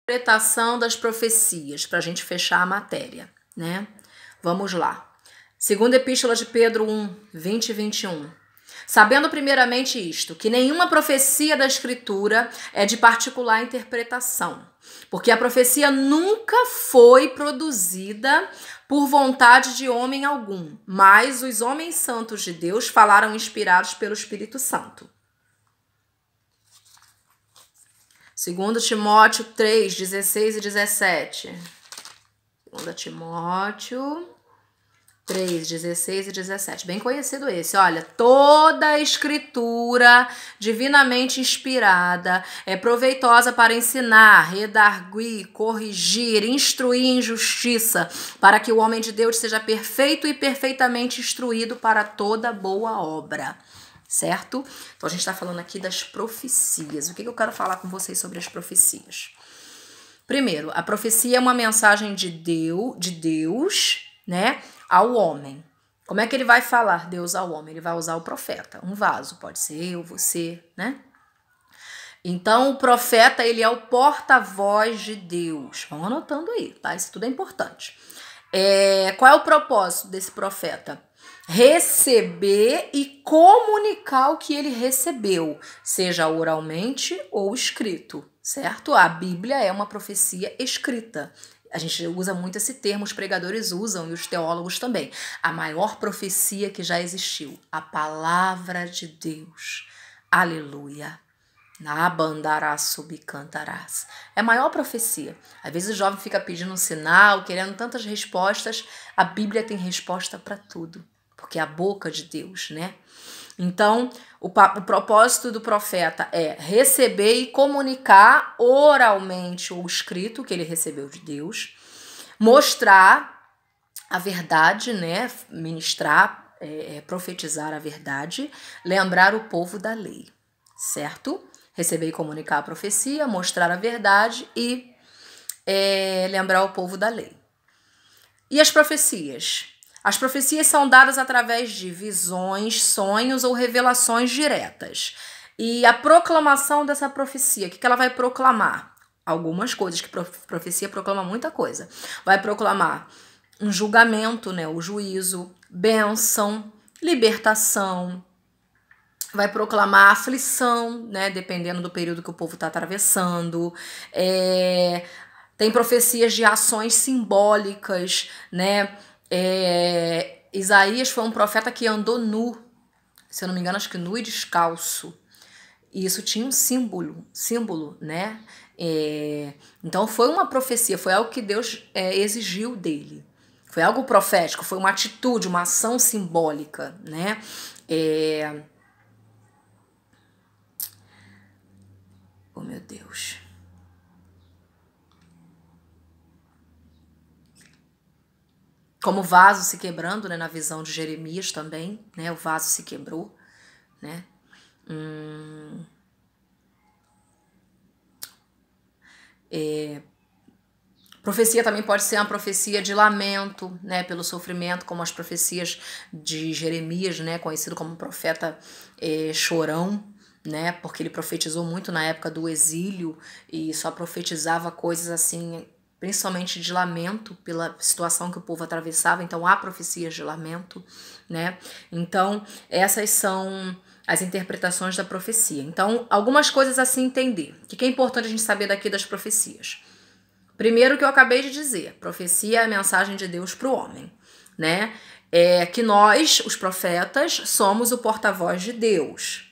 Interpretação das profecias, para a gente fechar a matéria, né? Vamos lá. Segunda Epístola de Pedro 1, 20 e 21. Sabendo primeiramente isto, que nenhuma profecia da Escritura é de particular interpretação, porque a profecia nunca foi produzida por vontade de homem algum, mas os homens santos de Deus falaram inspirados pelo Espírito Santo. 2 Timóteo 3, 16 e 17. 2 Timóteo 3, 16 e 17. Bem conhecido esse. Olha, toda a escritura divinamente inspirada é proveitosa para ensinar, redarguir, corrigir, instruir em justiça, para que o homem de Deus seja perfeito e perfeitamente instruído para toda boa obra. Certo? Então a gente está falando aqui das profecias. O que eu quero falar com vocês sobre as profecias? Primeiro, a profecia é uma mensagem de Deus, né, ao homem. Como é que ele vai falar Deus ao homem? Ele vai usar o profeta, um vaso, pode ser eu, você, né? Então o profeta, ele é o porta-voz de Deus. Vão anotando aí, tá? Isso tudo é importante. Qual é o propósito desse profeta? Receber e comunicar o que ele recebeu, seja oralmente ou escrito, certo? A Bíblia é uma profecia escrita. A gente usa muito esse termo, os pregadores usam e os teólogos também. A maior profecia que já existiu, a palavra de Deus. Aleluia. Nabandarás subcantarás. É a maior profecia. Às vezes o jovem fica pedindo um sinal, querendo tantas respostas. A Bíblia tem resposta para tudo, porque é a boca de Deus, né? Então, o propósito do profeta é receber e comunicar oralmente ou escrito que ele recebeu de Deus, mostrar a verdade, né? Ministrar, profetizar a verdade, lembrar o povo da lei, certo? Receber e comunicar a profecia, mostrar a verdade e lembrar o povo da lei. E as profecias? As profecias são dadas através de visões, sonhos ou revelações diretas. E a proclamação dessa profecia, o que ela vai proclamar? Algumas coisas, que profecia proclama muita coisa. Vai proclamar um julgamento, né, o juízo, bênção, libertação. Vai proclamar aflição, né, dependendo do período que o povo está atravessando. Tem profecias de ações simbólicas, né? Isaías foi um profeta que andou nu, se eu não me engano, acho que nu e descalço. E isso tinha um símbolo, né? Então foi uma profecia, foi algo que Deus exigiu dele. Foi algo profético, foi uma atitude, uma ação simbólica, né? Oh, meu Deus. Como o vaso se quebrando, né, na visão de Jeremias também, né, o vaso se quebrou, né. Profecia também pode ser uma profecia de lamento, né, pelo sofrimento, como as profecias de Jeremias, né, conhecido como profeta chorão, né, porque ele profetizou muito na época do exílio e só profetizava coisas assim, principalmente de lamento pela situação que o povo atravessava. Então há profecias de lamento, né? Então essas são as interpretações da profecia. Então algumas coisas a se entender. O que é importante a gente saber daqui das profecias? Primeiro, o que eu acabei de dizer, profecia é a mensagem de Deus para o homem, né? Que nós, os profetas, somos o porta-voz de Deus.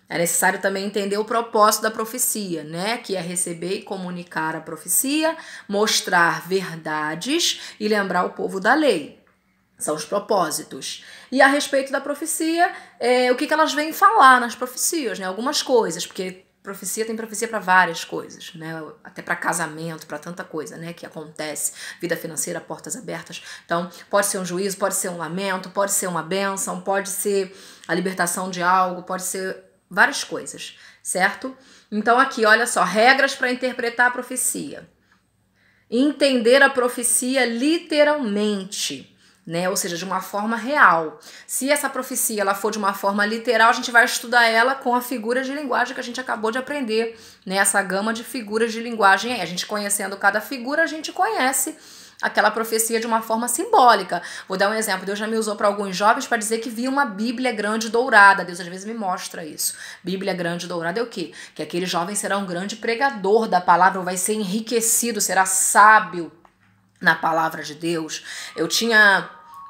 É necessário também entender o propósito da profecia, né? Que é receber e comunicar a profecia, mostrar verdades e lembrar o povo da lei. São os propósitos. E a respeito da profecia, o que elas vêm falar nas profecias, né? Algumas coisas, porque tem profecia para várias coisas, né? Até para casamento, para tanta coisa, né? Que acontece, vida financeira, portas abertas. Então, pode ser um juízo, pode ser um lamento, pode ser uma bênção, pode ser a libertação de algo, pode ser várias coisas, certo? Então aqui, olha só, regras para interpretar a profecia. Entender a profecia literalmente, né? Ou seja, de uma forma real. Se essa profecia ela for de uma forma literal, a gente vai estudar ela com a figura de linguagem que a gente acabou de aprender, né? Essa gama de figuras de linguagem aí. A gente conhecendo cada figura, a gente conhece aquela profecia de uma forma simbólica. Vou dar um exemplo. Deus já me usou para alguns jovens para dizer que via uma Bíblia grande dourada. Deus às vezes me mostra isso. Bíblia grande dourada é o quê? Que aquele jovem será um grande pregador da palavra, vai ser enriquecido, será sábio na palavra de Deus.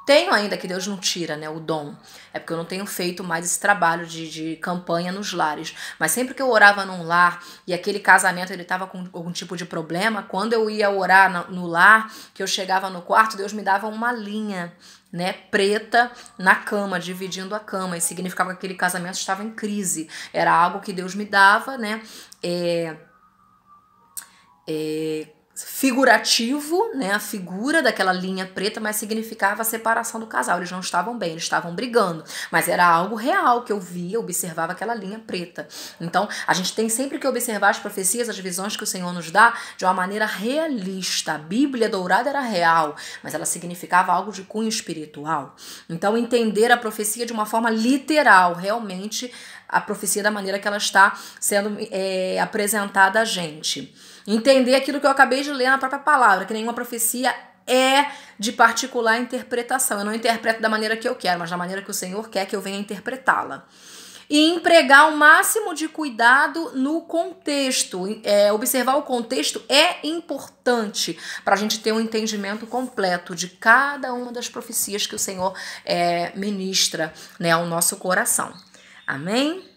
Tenho ainda, que Deus não tira, né, o dom. É porque eu não tenho feito mais esse trabalho de campanha nos lares. Mas sempre que eu orava num lar e aquele casamento ele estava com algum tipo de problema, quando eu ia orar no lar, que eu chegava no quarto, Deus me dava uma linha, né, preta na cama, dividindo a cama. E significava que aquele casamento estava em crise. Era algo que Deus me dava, né, figurativo, né, a figura daquela linha preta, mas significava a separação do casal. Eles não estavam bem, eles estavam brigando, mas era algo real que eu via, observava aquela linha preta. Então, a gente tem sempre que observar as profecias, as visões que o Senhor nos dá de uma maneira realista. A Bíblia dourada era real, mas ela significava algo de cunho espiritual. Então, entender a profecia de uma forma literal, realmente a profecia da maneira que ela está sendo apresentada a gente. Entender aquilo que eu acabei de ler na própria palavra, que nenhuma profecia é de particular interpretação. Eu não interpreto da maneira que eu quero, mas da maneira que o Senhor quer que eu venha interpretá-la. E empregar o máximo de cuidado no contexto. Observar o contexto é importante para a gente ter um entendimento completo de cada uma das profecias que o Senhor ministra, né, ao nosso coração. Amém?